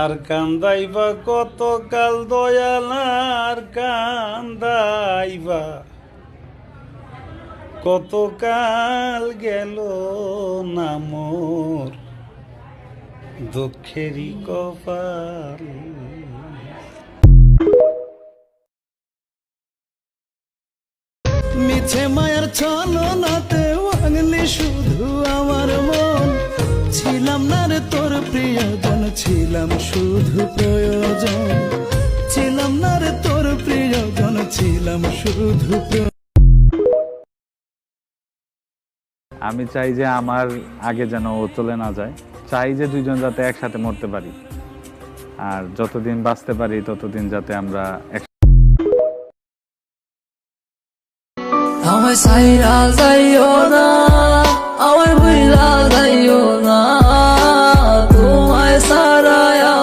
আর কান্দাইবা কত কাল দয়াল, আর কান্দাইবা কত কাল গেল না মোর দুঃখেরই কপাল। মিছে মায়ার ছলনাতে ভাঙলি শুধু আমার মন, ছিলাম না রে তোর প্রিয়জন, ছিলাম শুধু প্রয়োজন, ছিলাম না রে তোর প্রিয়জন, ছিলাম শুধু। আমি চাই যে আমার আগে যেন ও চলে না যায়, চাই যে দুইজন যাতে একসাথে মরতে পারি, আর যতদিন বাঁচতে পারি ততদিন যাতে আমরা আমায় সাইরা যাইও না, আমায় ভুইলা যাইও